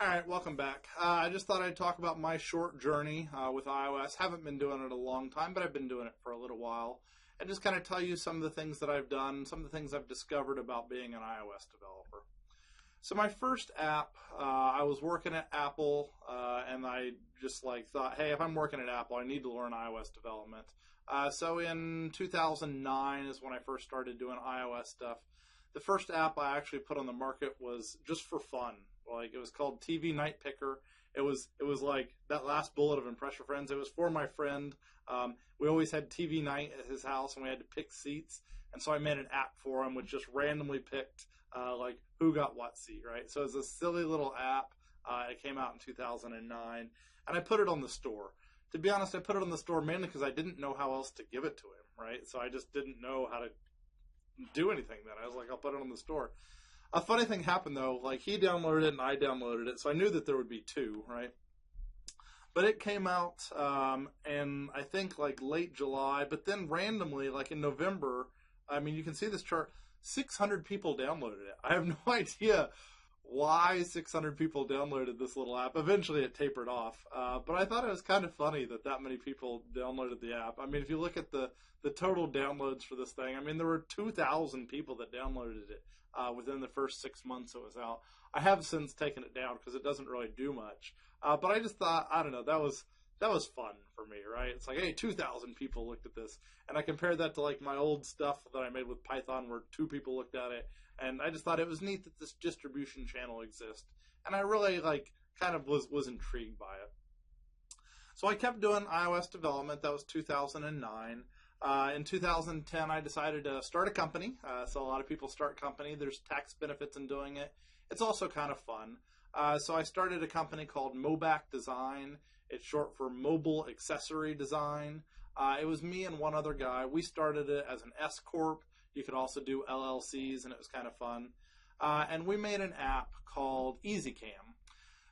All right, welcome back. I just thought I'd talk about my short journey with iOS. Haven't been doing it a long time, but I've been doing it for a little while. And just kind of tell you some of the things that I've done, some of the things I've discovered about being an iOS developer. So my first app, I was working at Apple, and I just thought, hey, if I'm working at Apple, I need to learn iOS development. So in 2009 is when I first started doing iOS stuff. The first app I actually put on the market was just for fun. It was called TV Night Picker. It was like that last bullet of Impress Your Friends. It was for my friend. We always had TV night at his house, and we had to pick seats. And so I made an app for him, which just randomly picked who got what seat, right? So it was a silly little app. It came out in 2009, and I put it on the store. To be honest, I put it on the store mainly because I didn't know how else to give it to him, right? So I just didn't know how to do anything then. I was like, I'll put it on the store. A funny thing happened, though. He downloaded it and I downloaded it, so I knew that there would be two, right? But it came out in, I think, late July. But then randomly, in November, you can see this chart, 600 people downloaded it. I have no idea why 600 people downloaded this little app. Eventually, it tapered off. But I thought it was kind of funny that many people downloaded the app. If you look at the total downloads for this thing, there were 2,000 people that downloaded it within the first 6 months it was out. I have since taken it down because it doesn't really do much. But I just thought, I don't know, that was fun for me, right? It's like, hey, 2,000 people looked at this. And I compared that to my old stuff that I made with Python where 2 people looked at it. And I just thought it was neat that this distribution channel exists. And I really kind of was intrigued by it. So I kept doing iOS development. That was 2009. In 2010, I decided to start a company. So a lot of people start company. There's tax benefits in doing it. It's also kind of fun. So I started a company called Mobac Design. It's short for Mobile Accessory Design. It was me and one other guy. We started it as an S Corp. You could also do LLCs, and it was kind of fun. And we made an app called EasyCam.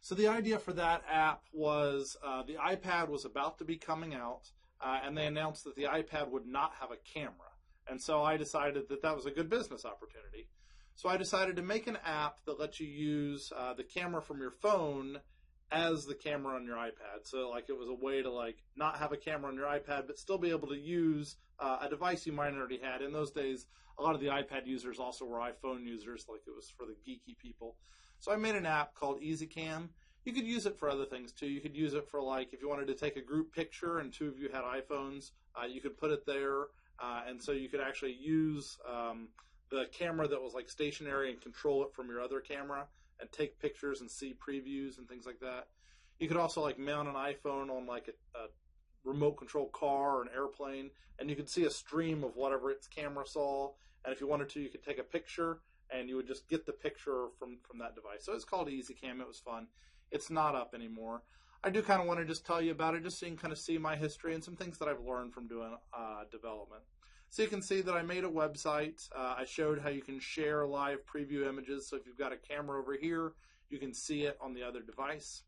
So the idea for that app was the iPad was about to be coming out, and they announced that the iPad would not have a camera. And so I decided that was a good business opportunity. So I decided to make an app that lets you use the camera from your phone as the camera on your iPad. So it was a way to not have a camera on your iPad, but still be able to use a device you might already had. In those days, a lot of the iPad users also were iPhone users, it was for the geeky people. So I made an app called EasyCam. You could use it for other things too. You could use it for if you wanted to take a group picture and 2 of you had iPhones, you could put it there. And so you could actually use the camera that was stationary and control it from your other camera and take pictures and see previews and things like that. You could also mount an iPhone on a remote control car or an airplane, and you could see a stream of whatever its camera saw. And if you wanted to, you could take a picture and you would just get the picture from that device. So it's called EasyCam. It was fun. It's not up anymore. I do kind of want to just tell you about it, just so you can kind of see my history and some things that I've learned from doing development. So you can see that I made a website. I showed how you can share live preview images. So if you've got a camera over here, you can see it on the other device.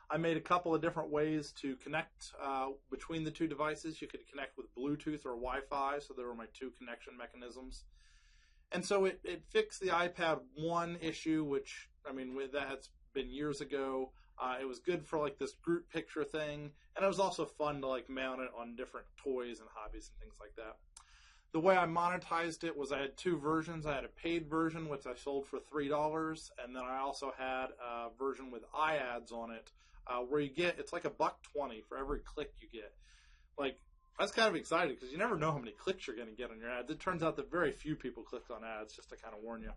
I made a couple of different ways to connect between the two devices. You could connect with Bluetooth or Wi-Fi. So there were my 2 connection mechanisms. And so it fixed the iPad 1 issue, which, that's been years ago. It was good for this group picture thing, and it was also fun to mount it on different toys and hobbies and things like that. The way I monetized it was I had 2 versions. I had a paid version, which I sold for $3, and then I also had a version with iAds on it, where you get, it's $1.20 for every click you get. I was kind of excited because you never know how many clicks you're going to get on your ads. It turns out that very few people clicked on ads, just to kind of warn you.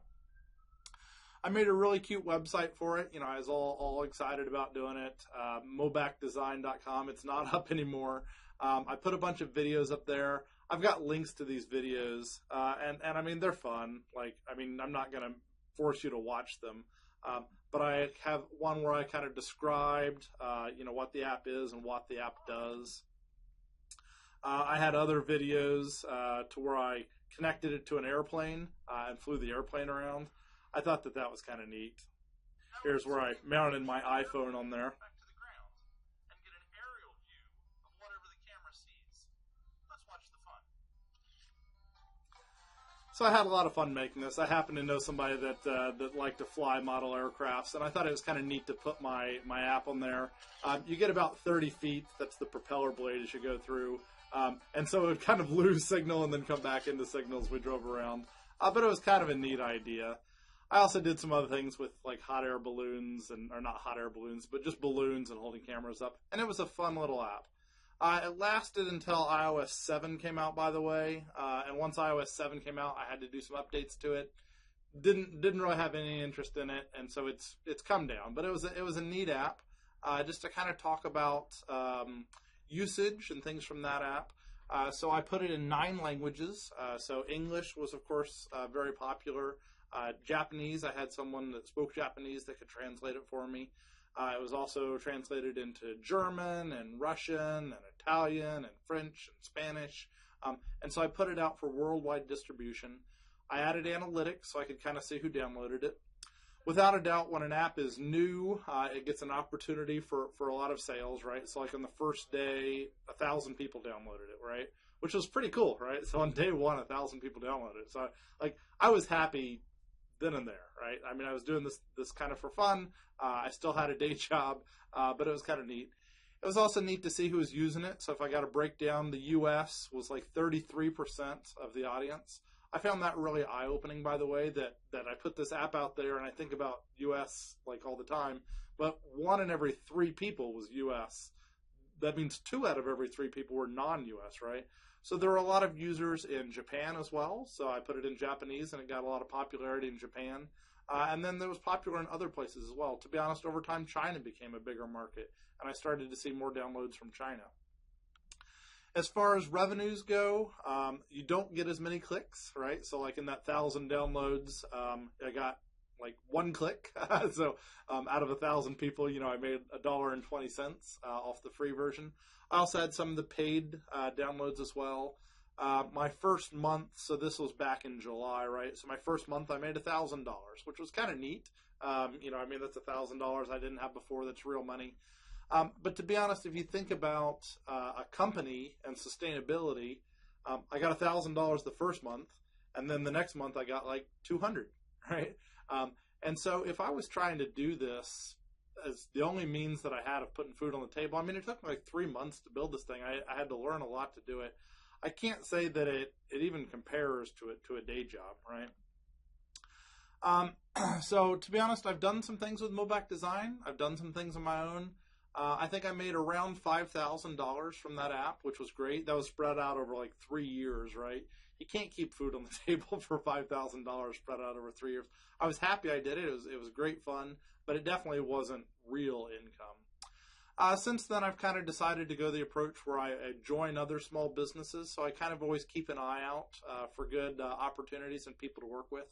I made a really cute website for it. I was all excited about doing it. Mobacdesign.com. It's not up anymore. I put a bunch of videos up there. I've got links to these videos, and they're fun. I'm not going to force you to watch them, but I have one where I kind of described, what the app is and what the app does. I had other videos to where I connected it to an airplane and flew the airplane around. I thought that was kind of neat. Here's where I mounted my iPhone on there. Back to the ground and get an aerial view of whatever the camera sees. Let's watch the fun. So I had a lot of fun making this. I happen to know somebody that liked to fly model aircrafts, and I thought it was kind of neat to put my app on there. You get about 30 feet. That's the propeller blade as you go through. And so it would kind of lose signal and then come back into signal as we drove around. But it was kind of a neat idea. I also did some other things with like hot air balloons, or not hot air balloons, but just balloons and holding cameras up. And it was a fun little app. It lasted until iOS 7 came out, by the way. And once iOS 7 came out, I had to do some updates to it. Didn't really have any interest in it, and so it's come down. But it was a neat app, just to kind of talk about usage and things from that app. So I put it in 9 languages. So English was, of course, very popular. Japanese, I had someone that spoke Japanese that could translate it for me. It was also translated into German and Russian and Italian and French and Spanish. And so I put it out for worldwide distribution. I added analytics so I could kind of see who downloaded it. Without a doubt, when an app is new, it gets an opportunity for a lot of sales, right? So like on the first day, 1,000 people downloaded it, right? Which was pretty cool, right? So on day 1, 1,000 people downloaded it. So like I was happy then and there, right? I mean, I was doing this kind of for fun. I still had a day job, but it was kind of neat. It was also neat to see who was using it. So if I got a breakdown, the U.S. was like 33% of the audience. I found that really eye-opening, by the way, that I put this app out there and I think about U.S. like all the time, but 1 in every 3 people was U.S. That means 2 out of every 3 people were non-U.S., right? So there were a lot of users in Japan as well. So I put it in Japanese and it got a lot of popularity in Japan. And then it was popular in other places as well. To be honest, over time, China became a bigger market, and I started to see more downloads from China. As far as revenues go, you don't get as many clicks, right? So like in that 1,000 downloads, I got like 1 click. So out of 1,000 people, I made $1.20 off the free version. I also had some of the paid downloads as well. My first month, so this was back in July, right? So my first month I made $1,000, which was kind of neat. That's $1,000 I didn't have before. That's real money. But to be honest, if you think about a company and sustainability, I got $1,000 the first month, and then the next month I got like 200, right? And so if I was trying to do this as the only means that I had of putting food on the table, I mean, it took me like 3 months to build this thing. I had to learn a lot to do it. I can't say that it even compares to a day job, right? So to be honest, I've done some things with Mobac Design. I've done some things on my own. I think I made around $5,000 from that app, which was great. That was spread out over like 3 years, right? You can't keep food on the table for $5,000 spread out over 3 years. I was happy I did it. It was great fun, but it definitely wasn't real income. Since then, I've kind of decided to go the approach where I join other small businesses. So I kind of always keep an eye out for good opportunities and people to work with.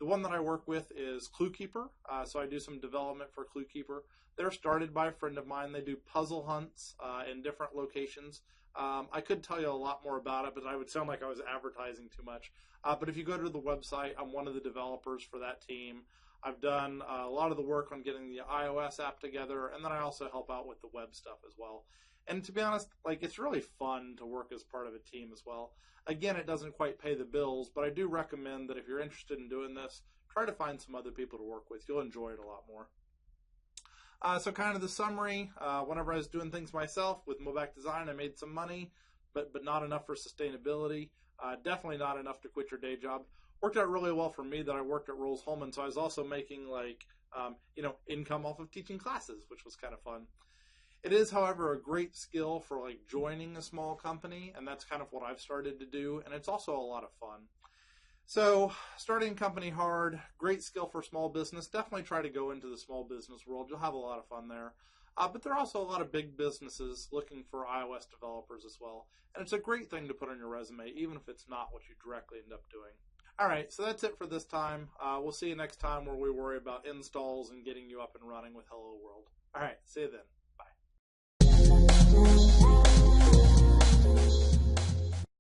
The one that I work with is ClueKeeper. So I do some development for ClueKeeper. They're started by a friend of mine. They do puzzle hunts in different locations. I could tell you a lot more about it, but I would sound like I was advertising too much. But if you go to the website, I'm one of the developers for that team. I've done a lot of the work on getting the iOS app together, and then I also help out with the web stuff as well. And to be honest, like, it's really fun to work as part of a team as well. Again, it doesn't quite pay the bills, but I do recommend that if you're interested in doing this, try to find some other people to work with. You'll enjoy it a lot more. So kind of the summary, whenever I was doing things myself with Mobac Design, I made some money, but not enough for sustainability. Definitely not enough to quit your day job. Worked out really well for me that I worked at Rolls-Holman, so I was also making income off of teaching classes, which was kind of fun. It is, however, a great skill for like joining a small company, and that's kind of what I've started to do, and it's also a lot of fun. So starting a company hard, great skill for small business. Definitely try to go into the small business world. You'll have a lot of fun there. But there are also a lot of big businesses looking for iOS developers as well. And it's a great thing to put on your resume, even if it's not what you directly end up doing. All right, so that's it for this time. We'll see you next time where we worry about installs and getting you up and running with Hello World. All right, see you then.